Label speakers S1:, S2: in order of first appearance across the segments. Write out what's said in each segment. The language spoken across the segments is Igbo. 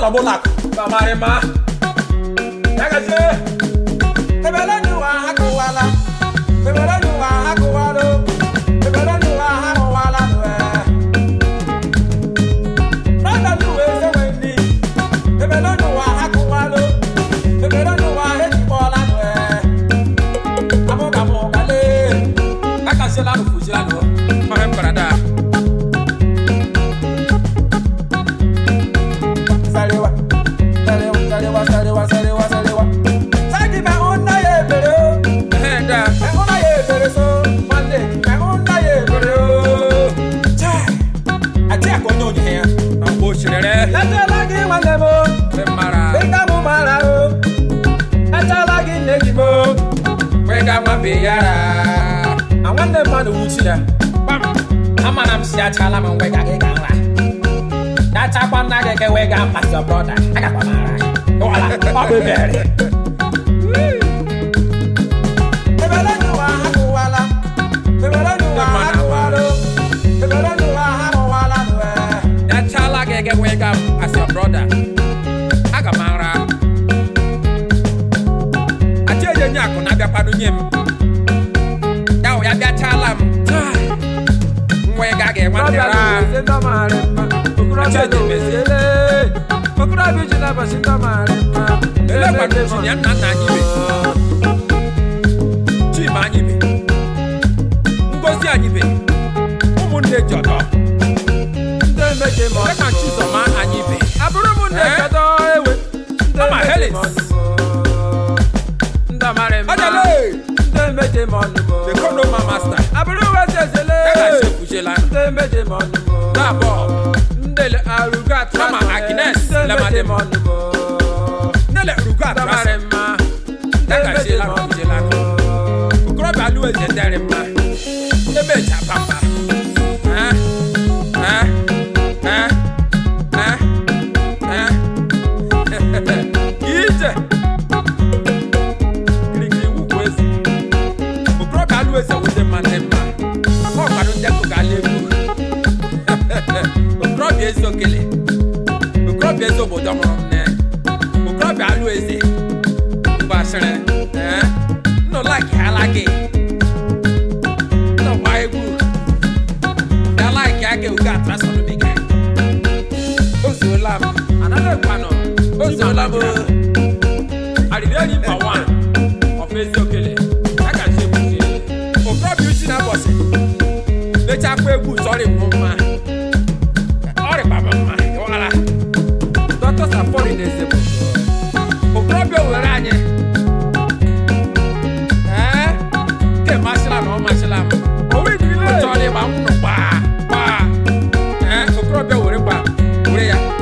S1: Babula, Bamarema, Nagaje, Ebelanua Hakuala, Ebelanua Hakualo, Ebelanua Hakuala, Randa Lue, Wendy, Ebelanua Hakualo, Ebelanua Hetipola, Amogamo, Gale, Nakasela Fujano, Mahambrada. I want the man who's here. I'm an Amsia Chalam and Wega Gala. That's up on Naga Wega past your brother. I got one. Bobby Berry. That child like I wake up as your brother. I got Mara. I tell you, Yaku, I got Padunim. Now, I got Chalam. Wake again, one day. Mama Agnes, la madame. Nele ruga tamarema. Daga jela jela. Ukro balu ejenderema. Ebe cha papa. Ije. Kiri ukwezi. Ukro balu eze wode manema. Ko padu ndeko galebu. Ukro bi ezokele. Bezo bodomne ukrobe alu eze mbashere no like halage no waigu da like yake uga transfer me guy ozolam another kwano ozolam alideni pa one of ezokele aka shebuji ukrobe uchi na boss lecha kwa egu sorry mama ore baba mama wala are foreign example. Okrobio weranye. Ke masala no masala. O we dile. Tole ba mu pa. Okrobio were pa. Wure ya.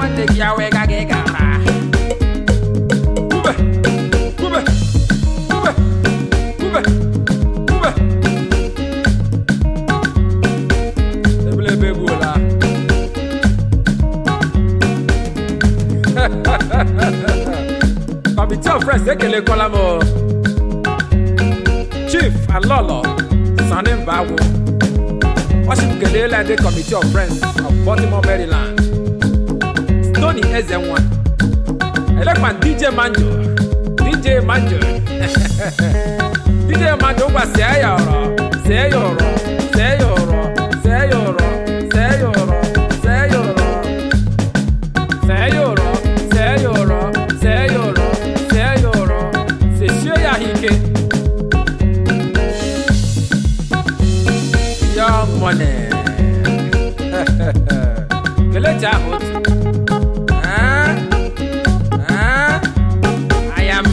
S1: nwante gị ya wee ga gị gara kube kube kube kube kube ebulebe egbuola Committee of Friends ekelekwala m Chief Alolo Sani Mbagwu Worship kelela ndị Committee of Friends of Baltimore, Maryland Tony Ezenwa Elekman DJ Manjo DJ Manjo DJ Manjo ngwa see ya ọrọ see ya ọrọ see ya ọrọ see ya ọrọ see ya ọrọ see ya ọrọ see ya ọrọ see ya ọrọ see ya ọrọ see ya ọrọ seshie ya ike Young money Kelechi ahụ otu I am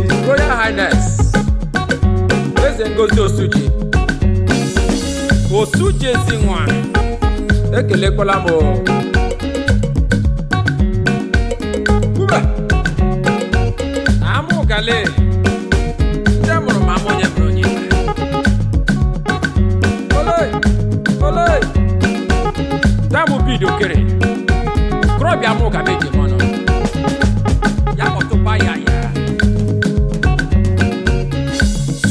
S1: His Royal Highness Eze Ngozi Osuji Osuji Ezinwa ekelekwala m Kube Amụ gale ndị mụrụ m amụ onye mụrụ onye Oloi Damu bido kere Krobi amụ ka meje mọnụ Ya ọtụpa ya ya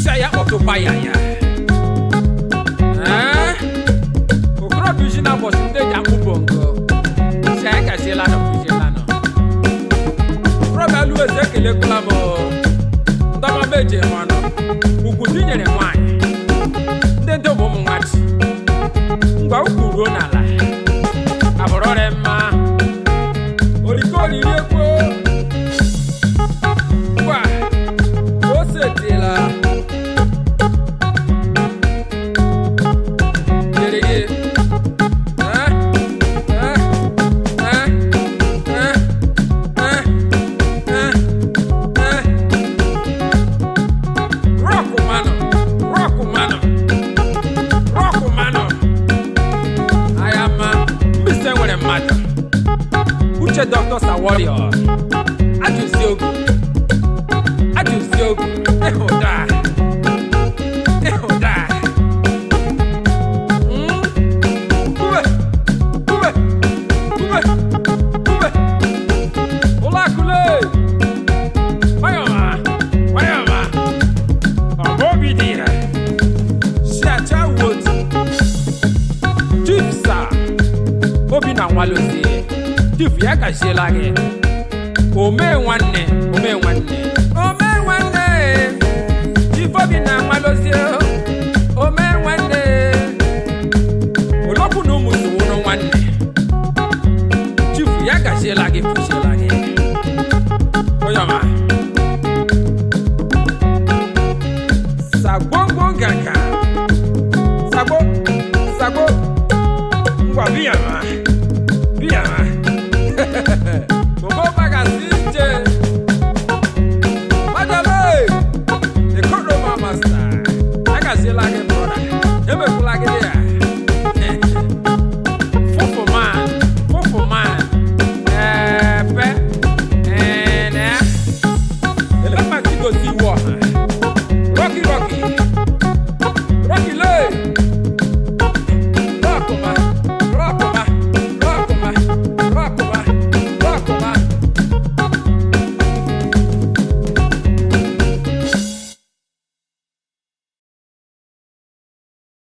S1: Se ya ọtụpa ya ya Okrobi uji na bọsị ndị ji amụ bongo Se ya kashiela nọ fujiela nọ Krobi alụ eze ekelekwala m Ndọma meje mọnụ Ugwu tinyere nwanyị Ndị ndị ụmụ nwachi Ngwa ukwu ruo n'ala Abụrọrị mma Orikori riekwo Ngwa O setela Gerege Uche doctors are warrior. Ajusi ogu. Ajusi ogu. Ehoda. Ehoda. Kube. Kube. Kube. Kube. Ola kule. Wayoma. Wayoma. Omobi dia. Shacha wood. Chief sir. Obi na nwalozi. Chief ya kashiela gị Ome nwanne Ome nwanne Ome nwanne Chief Obi na nwalozi Ome nwanne Olokwu na ụmụ sowunu nwanne Chief ya kashiela gị Fushiela gị Oyoma Sagbongo ngaka Sagbo Sagbo Ngwa biyama Biyama Bobo Bagasinje Madale The Kodoma Master Agazila ge brother Eme kula ge ya Fofo man Pe Ele ma ti go si wo